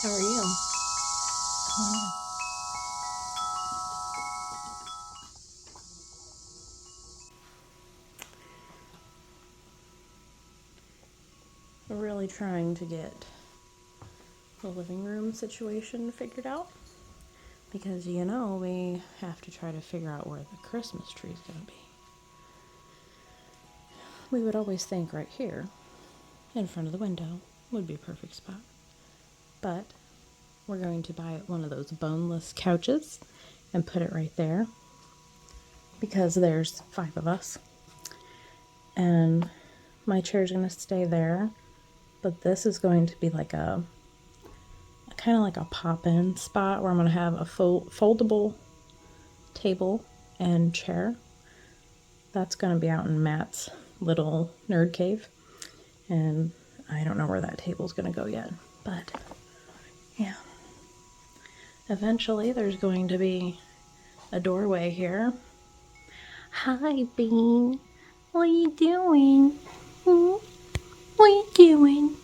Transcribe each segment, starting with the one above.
How are you? We're really trying to get the living room situation figured out because we have to try to figure out where the Christmas tree is going to be. We would always think right here in front of the window would be a perfect spot, but we're going to buy one of those boneless couches and put it right there because there's 5 of us, and my chair's going to stay there, but this is going to be like a kind of like a pop-in spot where I'm going to have a foldable table and chair. That's going to be out in Matt's little nerd cave, and I don't know where that table's going to go yet, but yeah. Eventually there's going to be a doorway here. Hi, Bean. What are you doing? What are you doing?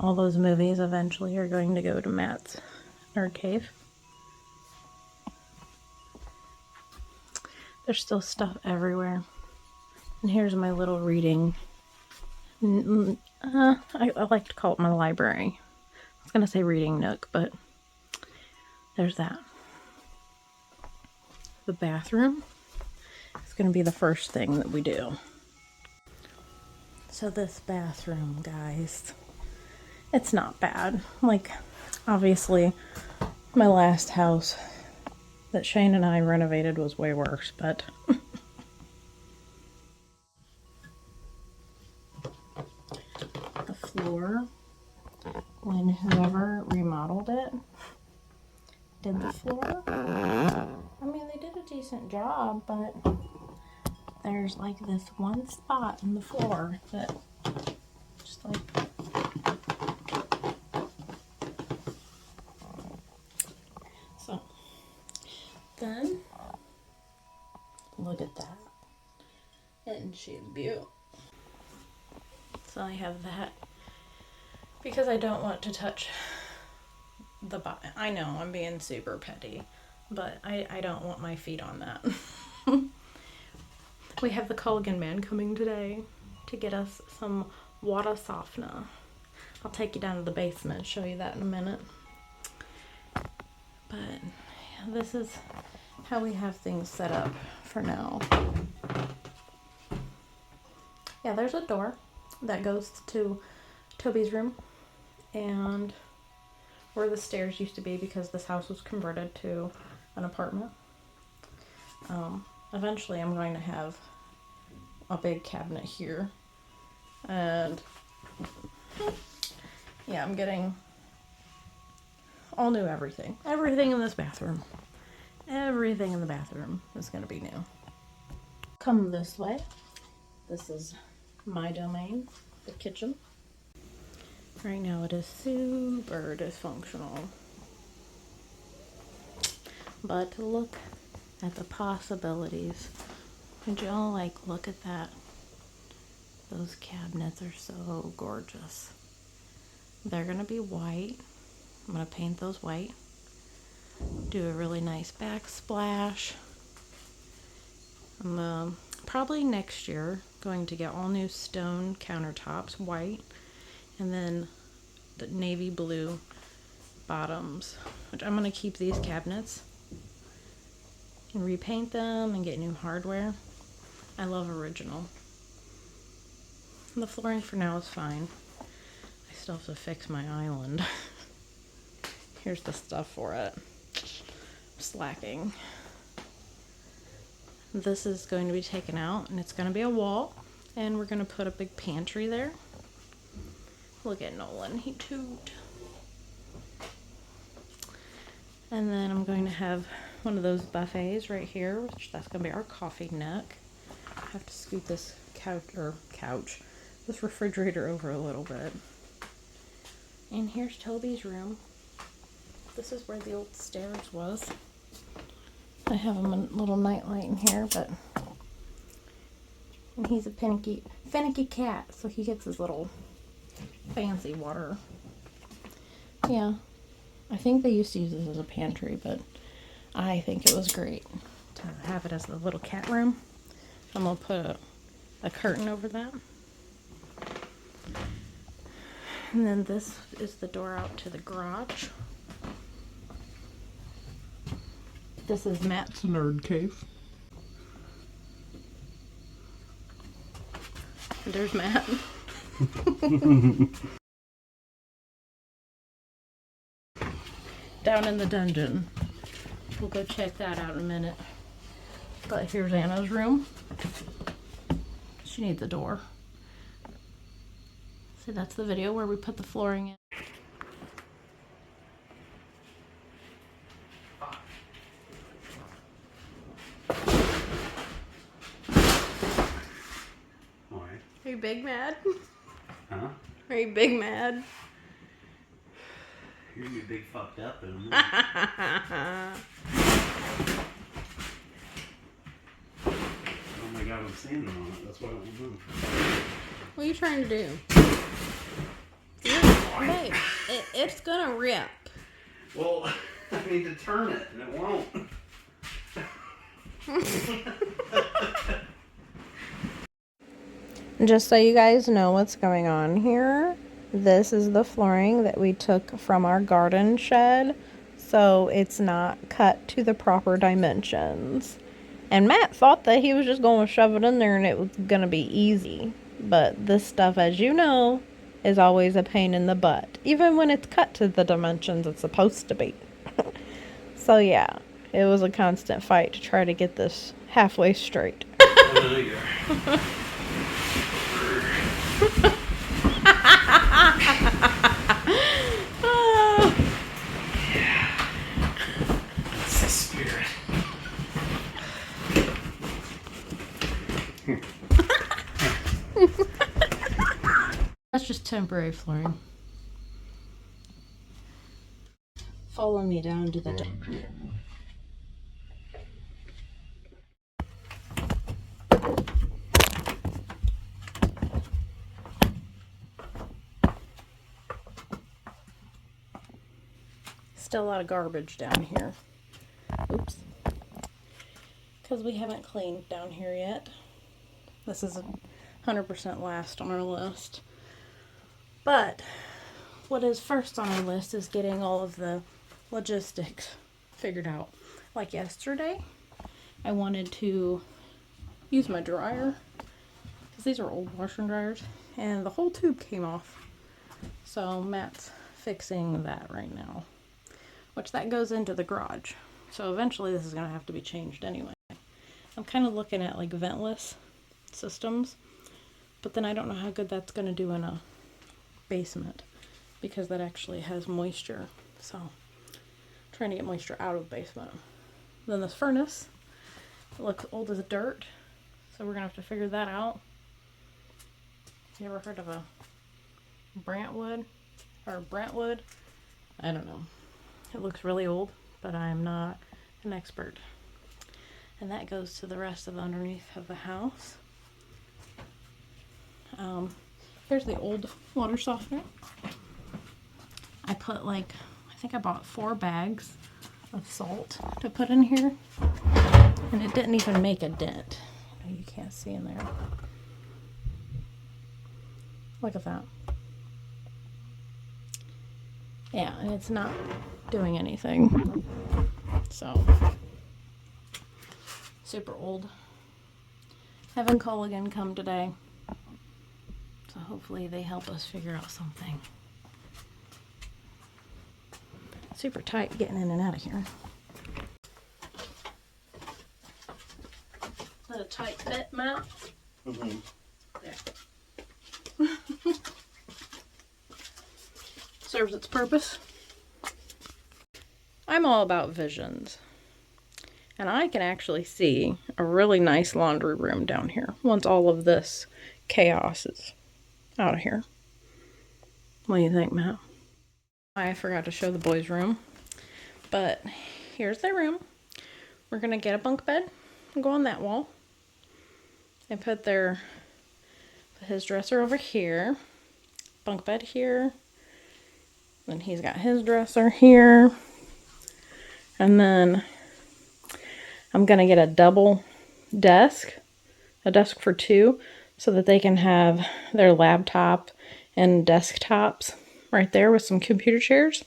All those movies eventually are going to go to Matt's nerd cave. There's still stuff everywhere. And here's my little reading. I like to call it my library. I was going to say reading nook, but there's that. The bathroom is going to be the first thing that we do. So this bathroom, guys, it's not bad. Like, obviously, my last house that Shane and I renovated was way worse, but the floor, when whoever remodeled it did the floor, I mean, they did a decent job, but there's like this one spot in the floor that just like, so then look at that. Isn't she beautiful? So I have that because I don't want to touch the bottom. I know I'm being super petty, but I don't want my feet on that. We have the Culligan man coming today to get us some water softener. I'll take you down to the basement and show you that in a minute. But yeah, this is how we have things set up for now. Yeah, there's a door that goes to Toby's room and where the stairs used to be because this house was converted to an apartment. Eventually I'm going to have a big cabinet here, and yeah, I'm getting all new everything. Everything in this bathroom. Everything in the bathroom is going to be new. Come this way. This is my domain, the kitchen. Right now it is super dysfunctional. But look at the possibilities. Would y'all look at that? Those cabinets are so gorgeous. They're gonna be white. I'm gonna paint those white. Do a really nice backsplash. I'm probably next year going to get all new stone countertops, white, and then the navy blue bottoms, which I'm gonna keep these cabinets and repaint them and get new hardware. I love original. The flooring for now is fine. I still have to fix my island. Here's the stuff for it. I'm slacking. This is going to be taken out and it's going to be a wall, and we're going to put a big pantry there. Look at Nolan, he toot. And then I'm going to have one of those buffets right here, which that's going to be our coffee nook. I have to scoot this this refrigerator over a little bit. And here's Toby's room. This is where the old stairs was. I have a little nightlight in here, but And he's a finicky cat, so he gets his little fancy water. Yeah, I think they used to use this as a pantry, but I think it was great to have it as the little cat room. I'm gonna put a curtain over that. And then this is the door out to the garage. This is Matt's nerd cave. And there's Matt. Down in the dungeon. We'll go check that out in a minute. But here's Anna's room. She needs a door. So that's the video where we put the flooring in. Are you big mad? Huh? Are you big mad? You're gonna be big fucked up in a minute. Oh my god, I'm standing on it. That's why I won't move. What are you trying to do? Babe, it's gonna rip. Well, I need to turn it and it won't. Just so you guys know what's going on here, this is the flooring that we took from our garden shed, so it's not cut to the proper dimensions. And Matt thought that he was just going to shove it in there and it was going to be easy. But this stuff, as you know, is always a pain in the butt, even when it's cut to the dimensions it's supposed to be. So yeah, it was a constant fight to try to get this halfway straight. That's the spirit. That's just temporary flooring. Follow me down to the Still a lot of garbage down here. Oops. Because we haven't cleaned down here yet. This is 100% last on our list. But what is first on our list is getting all of the logistics figured out. Like yesterday, I wanted to use my dryer, because these are old washer and dryers, and the whole tube came off. So Matt's fixing that right now, which that goes into the garage. So eventually this is going to have to be changed anyway. I'm kind of looking at like ventless systems, but then I don't know how good that's going to do in a basement, because that actually has moisture. So trying to get moisture out of the basement. Then this furnace, it looks old as dirt, so we're gonna have to figure that out. You ever heard of a Brantwood or Brentwood? I don't know. It looks really old, but I'm not an expert. And that goes to the rest of the underneath of the house. Here's the old water softener. I put like, I think I bought 4 bags of salt to put in here, and it didn't even make a dent. You can't see in there. Look at that. Yeah, and it's not doing anything. So, super old. Having Culligan come today, so hopefully they help us figure out something. Super tight getting in and out of here. Is that a tight fit, Matt? Mm-hmm. There. Serves its purpose. I'm all about visions. And I can actually see a really nice laundry room down here once all of this chaos is out of here. What do you think, Matt? I forgot to show the boys' room, but here's their room. We're going to get a bunk bed and go on that wall. They put his dresser over here, bunk bed here, then he's got his dresser here, and then I'm gonna get a double desk, a desk for two, so that they can have their laptop and desktops right there with some computer chairs,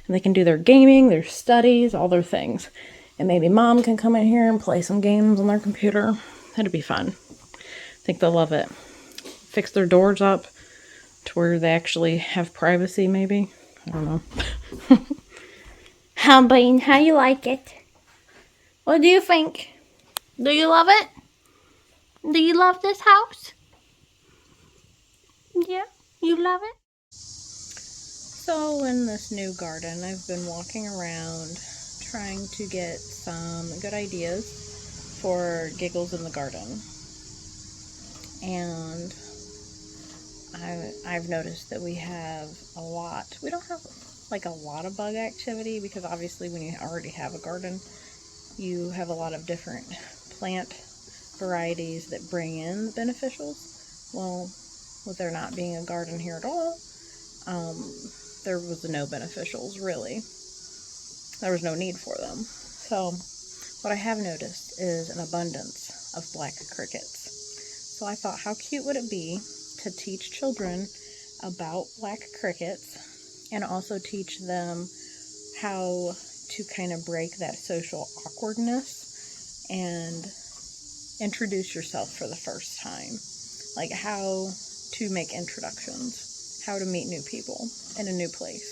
and they can do their gaming, their studies, all their things. And maybe mom can come in here and play some games on their computer. That'd be fun. I think they'll love it. Fix their doors up to where they actually have privacy, maybe. I don't know. How, Bean? How you like it? What do you think? Do you love it? Do you love this house? Yeah, you love it? So in this new garden, I've been walking around trying to get some good ideas for giggles in the garden. And I've noticed that we have a lot. We don't have like a lot of bug activity because obviously when you already have a garden, you have a lot of different plant varieties that bring in the beneficials. Well, with there not being a garden here at all, there was no beneficials really. There was no need for them. So what I have noticed is an abundance of black crickets. So I thought, how cute would it be to teach children about black crickets and also teach them how to kind of break that social awkwardness and introduce yourself for the first time. Like how to make introductions, how to meet new people in a new place.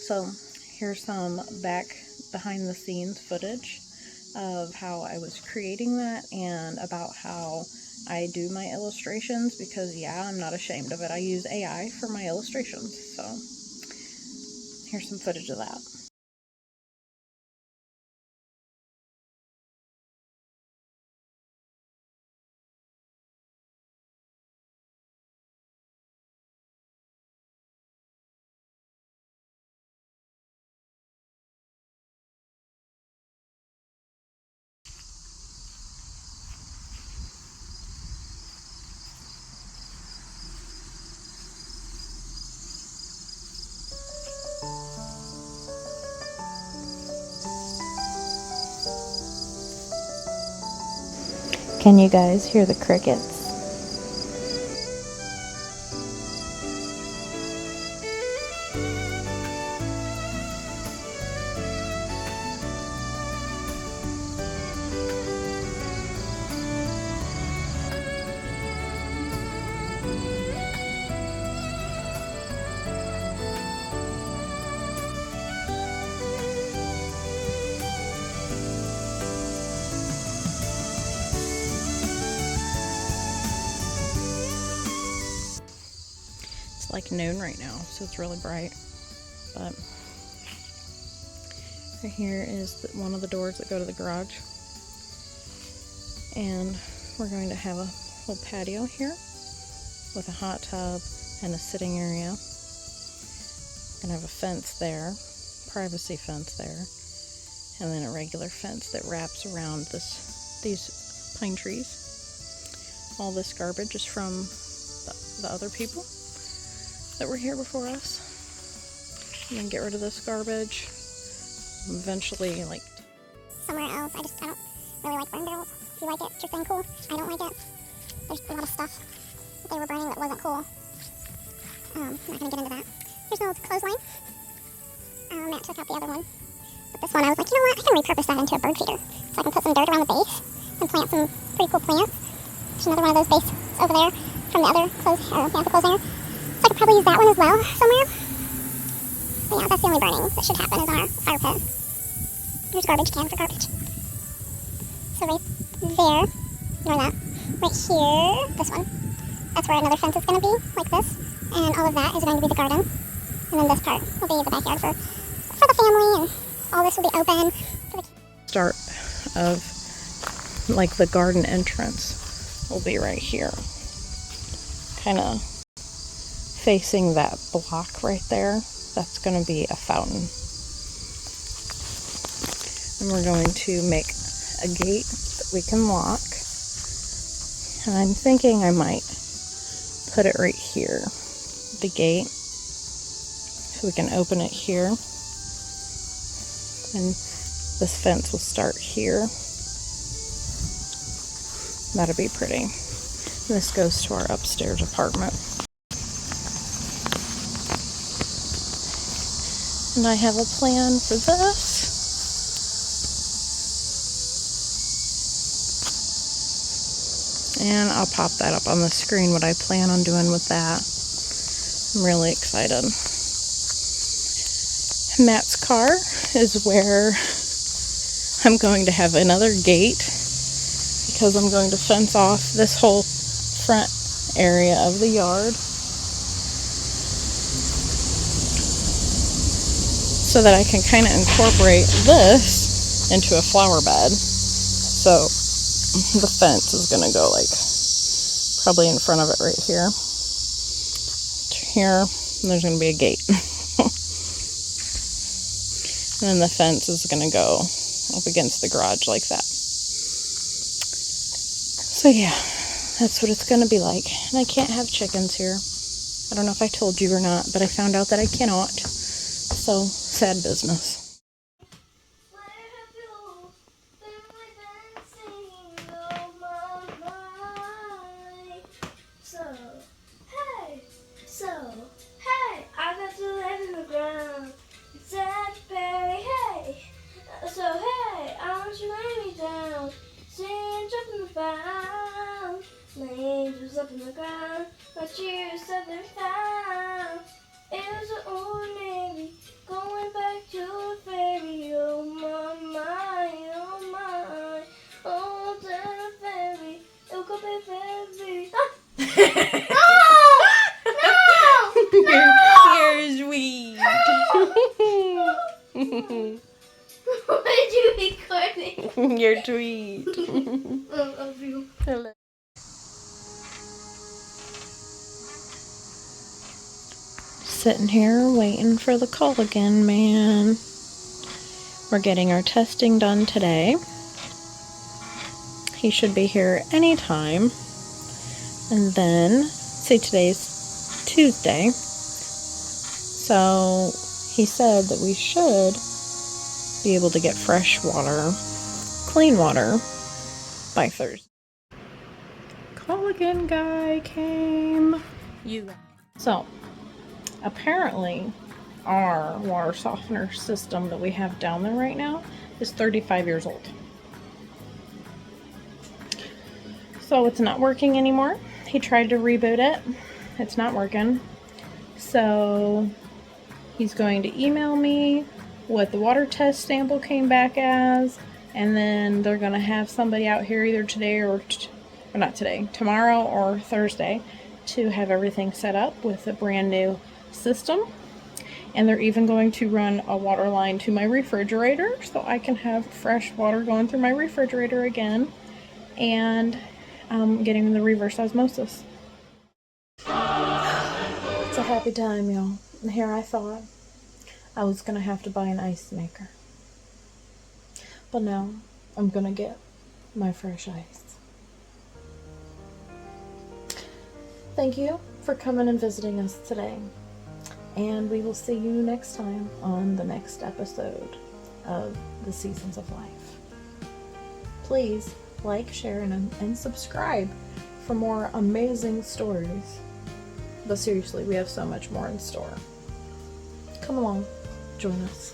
So here's some behind the scenes footage of how I was creating that and about how I do my illustrations, because yeah, I'm not ashamed of it. I use AI for my illustrations. So here's some footage of that. Can you guys hear the crickets? It's like noon right now, so it's really bright. But right here is one of the doors that go to the garage. And we're going to have a little patio here with a hot tub and a sitting area. Gonna have a fence there, privacy fence there, and then a regular fence that wraps around these pine trees. All this garbage is from the other people that were here before us. And then get rid of this garbage. Eventually, like Somewhere else. I don't really like burn barrels. If you like it, it's your thing, cool. I don't like it. There's a lot of stuff that they were burning that wasn't cool. I'm not gonna get into that. Here's an old clothesline. Matt took out the other one. But this one, I was like, you know what? I can repurpose that into a bird feeder. So I can put some dirt around the base and plant some pretty cool plants. There's another one of those bases over there from the other the clothesline. So I could probably use that one as well somewhere. But yeah, that's the only burning that should happen is on our fire pit. Here's a garbage can for garbage. So right there, ignore that. Right here, this one. That's where another fence is going to be, like this. And all of that is going to be the garden. And then this part will be the backyard for the family, and all this will be open. Start of like the garden entrance will be right here. Kind of facing that block right there. That's going to be a fountain. And we're going to make a gate that we can lock And I'm thinking I might put it right here, the gate, so we can open it here. And this fence will start here. That'll be pretty. And this goes to our upstairs apartment. And I have a plan for this. And I'll pop that up on the screen, what I plan on doing with that. I'm really excited. Matt's car is where I'm going to have another gate, because I'm going to fence off this whole front area of the yard so that I can kind of incorporate this into a flower bed. So the fence is going to go like probably in front of it right here to here, and there's going to be a gate. And then the fence is going to go up against the garage like that. So yeah, that's what it's going to be like. And I can't have chickens here. I don't know if I told you or not, but I found out that I cannot. So, sad business. I got to live in the ground. It's Zach Berry, hey. So hey, I want you to lay me down. Sing, jump in the found. My angels up in the ground. My cheers up and found. It was an old navy going back to a ferry. Oh my, oh my. Oh, to the ferry. It'll go be ferry. You're sweet. Why did you record it? You're sweet. I love you. Sitting here waiting for the Culligan man. We're getting our testing done today. He should be here anytime. And then, see, today's Tuesday. So he said that we should be able to get fresh water, clean water, by Thursday. Culligan guy came. So, apparently, our water softener system that we have down there right now is 35 years old. So it's not working anymore. He tried to reboot it. It's not working. So he's going to email me what the water test sample came back as, and then they're going to have somebody out here either today or not today, tomorrow or Thursday, to have everything set up with a brand new system. And they're even going to run a water line to my refrigerator so I can have fresh water going through my refrigerator again, and getting the reverse osmosis. It's a happy time, y'all. And here I thought I was gonna have to buy an ice maker, but now I'm gonna get my fresh ice. Thank you for coming and visiting us today, and we will see you next time on the next episode of The Seasons of Life. Please like, share, and subscribe for more amazing stories. But seriously, we have so much more in store. Come along, join us.